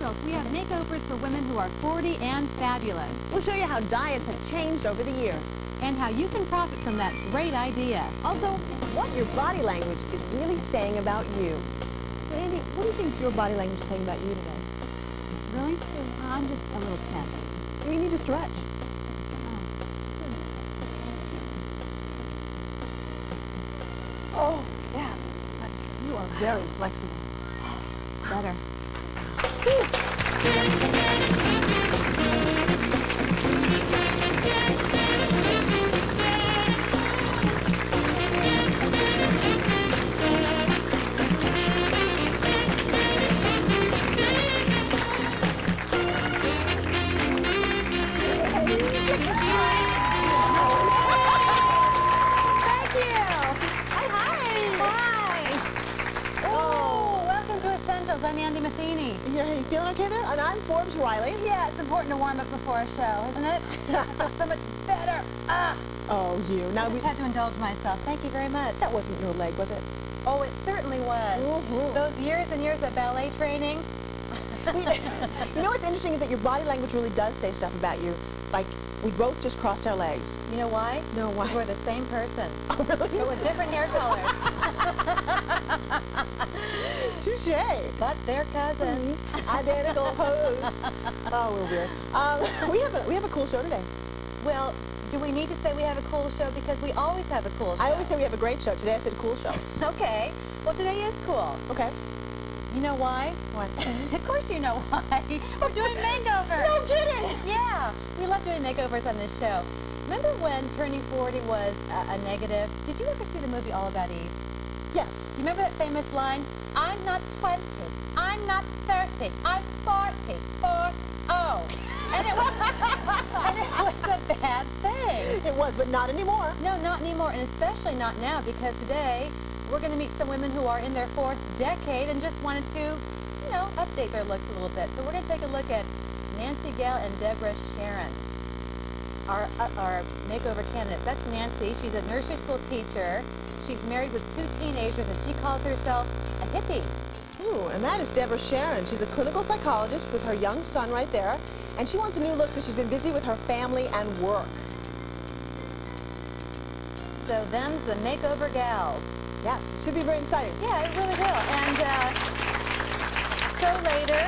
Essentials. We have makeovers for women who are 40 and fabulous. We'll show you how diets have changed over the years. And how you can profit from that great idea. Also, what your body language is really saying about you. Andy, what do you think your body language is saying about you today? Really? I'm just a little tense. You need to stretch. Oh, yeah. You are very flexible. Better. I'm Andi Matheny. Yeah, you feeling okay there? And I'm Forbes Riley. Yeah, it's important to warm up before a show, isn't it? I feel so much better. Oh, you. Now I just had to indulge myself. Thank you very much. That wasn't your leg, was it? Oh, it certainly was. Those years and years of ballet training. You know what's interesting is that your body language really does say stuff about you. Like, we both just crossed our legs. You know why? No, why? We're the same person. Oh, really? But with different hair colors. Touche. But they're cousins. Identical hosts. Oh, we're weird. We have a cool show today. Well, do we need to say we have a cool show? Because we always have a cool show. I always say we have a great show. Today I said cool show. Okay. Well, today is cool. Okay. You know why? Why? Of course you know why. We're doing makeovers. No kidding. Yeah. We love doing makeovers on this show. Remember when turning 40 was a negative? Did you ever see the movie All About Eve? Yes. Do you remember that famous line? I'm not 20. I'm not 30. I'm 40. 40. And it was a bad thing. It was, but not anymore. No, not anymore, and especially not now, because today we're going to meet some women who are in their 4th decade and just wanted to, you know, update their looks a little bit. So we're going to take a look at Nancy Gale and Deborah Sharon, our makeover candidates. That's Nancy. She's a nursery school teacher. She's married with 2 teenagers, and she calls herself a hippie. Ooh, and that is Deborah Sharon. She's a clinical psychologist with her young son right there, and she wants a new look because she's been busy with her family and work. So them's the makeover gals. Yes, it should be very exciting. Yeah, it really will. And so later,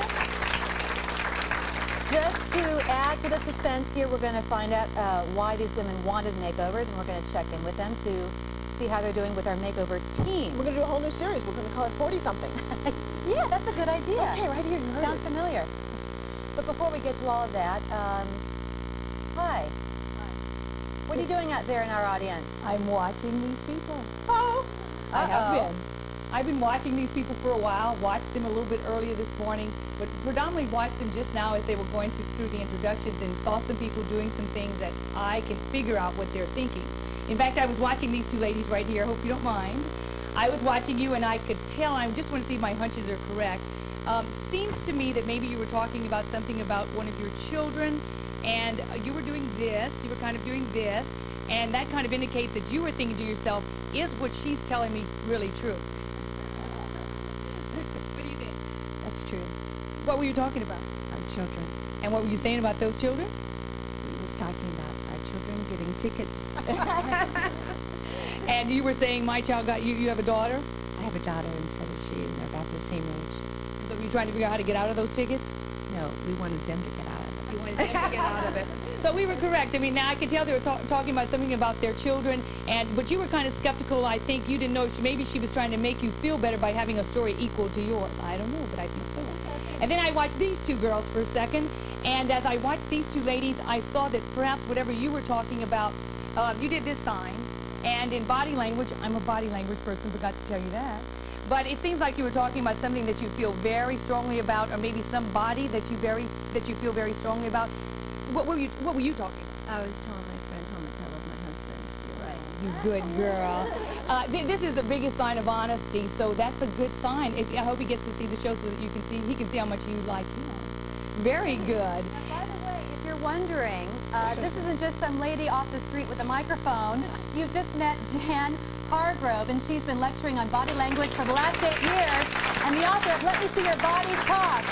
just to add to the suspense here, we're going to find out why these women wanted makeovers, and we're going to check in with them to see how they're doing with our makeover team. We're going to do a whole new series. We're going to call it 40-something. Yeah, that's a good idea. Okay, right here. You Sounds familiar. But before we get to all of that, hi. What are you doing out there in our audience? I'm watching these people. Oh. I have been. I've been watching these people for a while, watched them a little bit earlier this morning, but predominantly watched them just now as they were going through the introductions, and saw some people doing some things that I can figure out what they're thinking. In fact, I was watching these 2 ladies right here. I hope you don't mind. I was watching you, and I could tell, I just want to see if my hunches are correct. Seems to me that maybe you were talking about something about one of your children, and you were doing this, you were kind of doing this, and that kind of indicates that you were thinking to yourself, is what she's telling me really true? What do you think? That's true. What were you talking about? Our children. And what were you saying about those children? We was talking about our children getting tickets. And you were saying my child got, you have a daughter? I have a daughter, and so does she, and they're about the same age. So were you trying to figure out how to get out of those tickets? No, we wanted them to get out of it. You wanted them to get out of it. So we were correct. I mean, now I could tell they were talking about something about their children, but you were kind of skeptical. I think you didn't know if maybe she was trying to make you feel better by having a story equal to yours. I don't know, but I think so. And then I watched these 2 girls for a second, and as I watched these 2 ladies, I saw that perhaps whatever you were talking about, you did this sign, and in body language, I'm a body language person, forgot to tell you that. But it seems like you were talking about something that you feel very strongly about, or maybe somebody that you feel very strongly about. What were you talking about? I was telling my friend home to tell my husband. You good girl. This is the biggest sign of honesty, so that's a good sign. I hope he gets to see the show so that he can see how much you like him. Very good. Now, by the way, if you're wondering, this isn't just some lady off the street with a microphone. You've just met Jan Hargrove, and she's been lecturing on body language for the last 8 years, and the author of Let Me See Your Body Talk.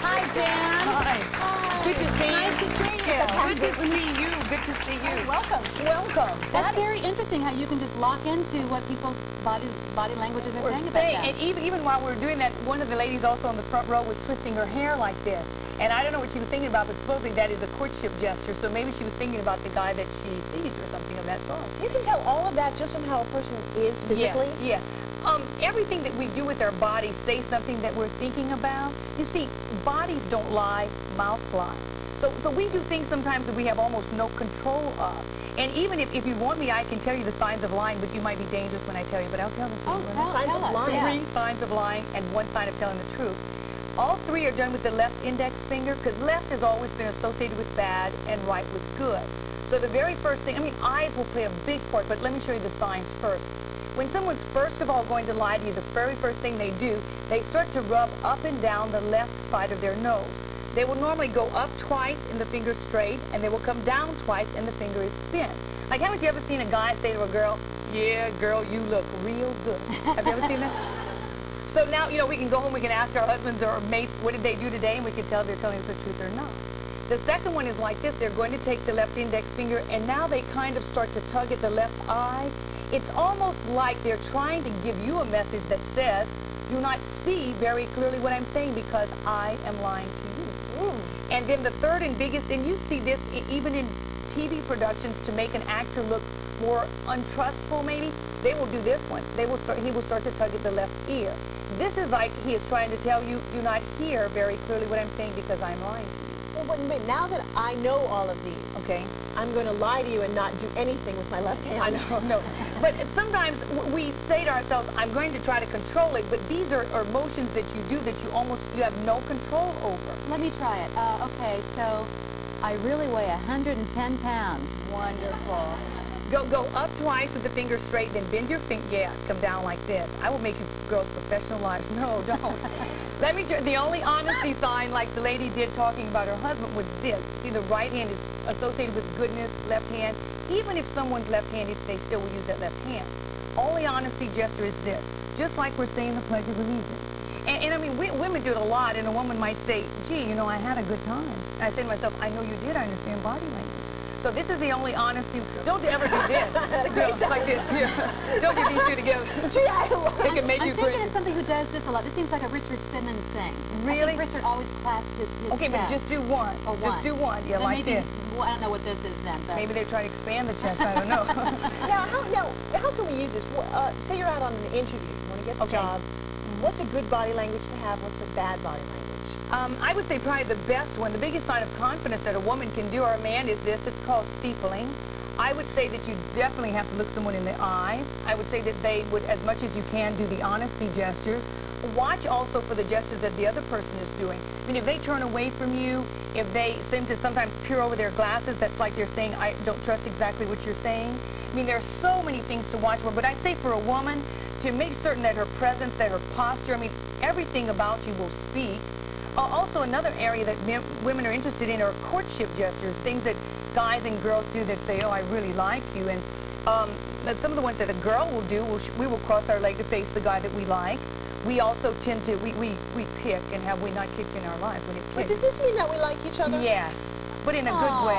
Hi, Jan. Hi. Good to see you. Nice to see you. Good to see you. Good to see you. Welcome. Welcome. That's very interesting how you can just lock into what people's body languages are saying about them. And even while we were doing that, one of the ladies also on the front row was twisting her hair like this. And I don't know what she was thinking about, but supposedly that is a courtship gesture. So maybe she was thinking about the guy that she sees or something of that sort. You can tell all of that just from how a person is physically. Yes, yeah. Everything that we do with our bodies say something that we're thinking about. You see, bodies don't lie, mouths lie. So we do things sometimes that we have almost no control of. And even if you want me, I can tell you the signs of lying, but you might be dangerous when I tell you. But I'll tell them. Oh, tell us. lying. Yeah. 3 signs of lying and 1 sign of telling the truth. All 3 are done with the left index finger, because left has always been associated with bad and right with good. So the very first thing, I mean, eyes will play a big part, but let me show you the signs first. When someone's first of all going to lie to you, the very first thing they do, they start to rub up and down the left side of their nose. They will normally go up twice and the finger straight, and they will come down twice and the finger is bent. Like, haven't you ever seen a guy say to a girl, "Yeah, girl, you look real good"? Have you ever seen that? So now, you know, we can go home, we can ask our husbands or mates, what did they do today? And we can tell if they're telling us the truth or not. The second one is like this. They're going to take the left index finger, and now they kind of start to tug at the left eye. It's almost like they're trying to give you a message that says, do not see very clearly what I'm saying because I am lying to you. And then the third and biggest, and you see this even in TV productions to make an actor look more untrustful maybe, they will do this one. He will start to tug at the left ear. This is like he is trying to tell you, do not hear very clearly what I'm saying because I'm lying to you. Well, wait a minute. Now that I know all of these, Okay. I'm going to lie to you and not do anything with my left hand. I don't know. But sometimes we say to ourselves, I'm going to try to control it, but these are motions that you do that you have no control over. Let me try it. Okay, so I really weigh 110 pounds. Wonderful. Go up twice with the finger straight, then bend your finger. Yes, come down like this. I will make you girls professional liars. No, don't. Let me show the only honesty sign, like the lady did talking about her husband, was this. See, the right hand is associated with goodness, left hand. Even if someone's left-handed, they still will use that left hand. Only honesty gesture is this, just like we're saying the Pledge of Allegiance. And I mean, women do it a lot, and a woman might say, gee, you know, I had a good time. And I say to myself, I know you did, I understand body language. So this is the only honesty. Don't ever do this. Like this here. Don't get these two together. Gee, I love It can make I'm you thinking crazy. of somebody who does this a lot. This seems like a Richard Simmons thing. Really? I think Richard always clasped his Okay, chest. but just do one. Or Just one. do one. Yeah, Then like maybe, this. well, I don't know what this is then, but Maybe they're trying to expand the chest. I don't know. How can we use this? Say you're out on an interview. You want to get the Okay. job. What's a good body language to have? What's a bad body language? I would say probably the best one, the biggest sign of confidence that a woman can do or a man is this. It's called steepling. I would say that you definitely have to look someone in the eye. I would say that they would, as much as you can, do the honesty gestures. Watch also for the gestures that the other person is doing. I mean, if they turn away from you, if they seem to sometimes peer over their glasses, that's like they're saying, I don't trust exactly what you're saying. I mean, there are so many things to watch for, but I'd say for a woman, to make certain that her presence, that her posture, I mean, everything about you will speak. Also, another area that women are interested in are courtship gestures, things that guys and girls do that say, oh, I really like you. And some of the ones that a girl will do, we will cross our leg to face the guy that we like. We also tend to, we kick, and have we not kicked in our lives when it But kicks? does this mean that we like each other? Yes, but in a good way.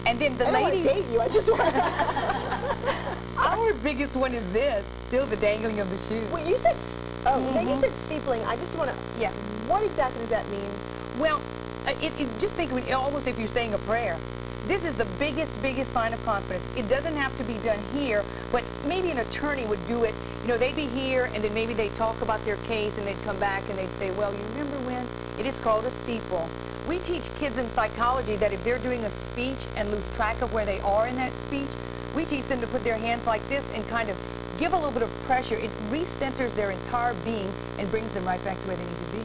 And then the I don't want to ladies, date you. I just want to... our biggest one is this, still the dangling of the shoe. Well, you said... now you said steepling. I just want to... Yeah. What exactly does that mean? Well, just think of it almost if you're saying a prayer. This is the biggest sign of confidence. It doesn't have to be done here, but maybe an attorney would do it. You know, they'd be here, and then maybe they'd talk about their case, and they'd come back, and they'd say, well, you remember when? It is called a steeple. We teach kids in psychology that if they're doing a speech and lose track of where they are in that speech, we teach them to put their hands like this and kind of give a little bit of pressure. It recenters their entire being and brings them right back to where they need to be.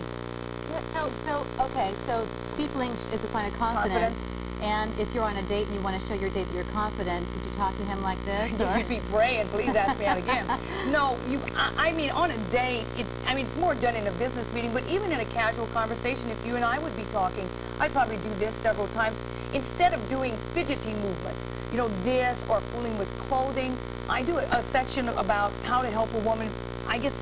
Okay, so steepling is a sign of confidence. And if you're on a date and you want to show your date that you're confident, would you talk to him like this? Or? You'd be praying, please ask me out again. No, I mean, on a date, it's more done in a business meeting, but even in a casual conversation, if you and I would be talking, I'd probably do this several times. Instead of doing fidgety movements, you know, this or fooling with clothing, I do a section about how to help a woman, I guess,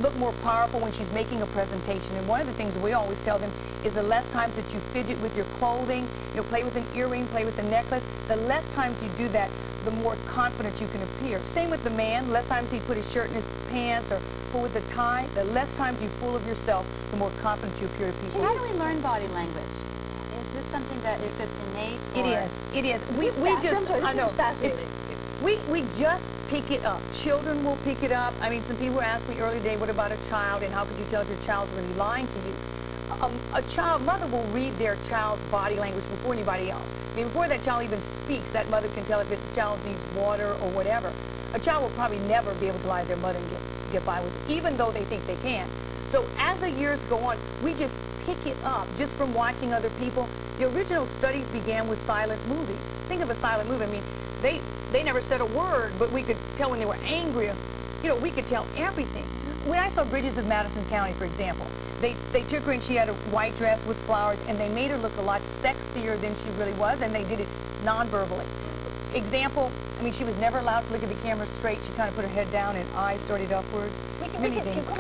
look more powerful when she's making a presentation. And one of the things we always tell them is the less times that you fidget with your clothing, play with an earring, play with a necklace, the less times you do that, the more confident you can appear. Same with the man. Less times he put his shirt in his pants or pull with a tie, the less times you're full of yourself, the more confident you appear to people. How do we learn body language? Is this something that is just innate? It is. It is. We just, I know. We just pick it up. Children will pick it up. I mean, some people asked me earlier today, what about a child, and how could you tell if your child's really lying to you? A mother will read their child's body language before anybody else. I mean, before that child even speaks, that mother can tell if the child needs water or whatever. A child will probably never be able to lie to their mother and get by with it, even though they think they can. So as the years go on, we just pick it up just from watching other people. The original studies began with silent movies. Think of a silent movie. I mean, they never said a word, but we could tell when they were angry. We could tell everything. When I saw Bridges of Madison County, for example, they took her and she had a white dress with flowers, and they made her look a lot sexier than she really was, and they did it non-verbally. Example, I mean, she was never allowed to look at the camera straight. She kind of put her head down and eyes started upward. Can we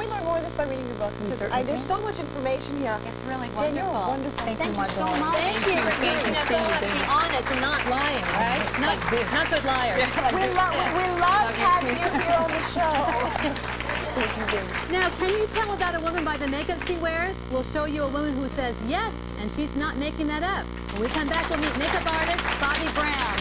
learn more of this by reading your book? Because there's so much information here. It's really Jen, you're wonderful. wonderful. Thank you, my so darling. much. Thank you for teaching us all how to be honest and not lying, right? Not good liars. We love having you here on the show. Now, can you tell about a woman by the makeup she wears? We'll show you a woman who says yes, and she's not making that up. When we come back, we'll meet makeup artist Bobby Brown.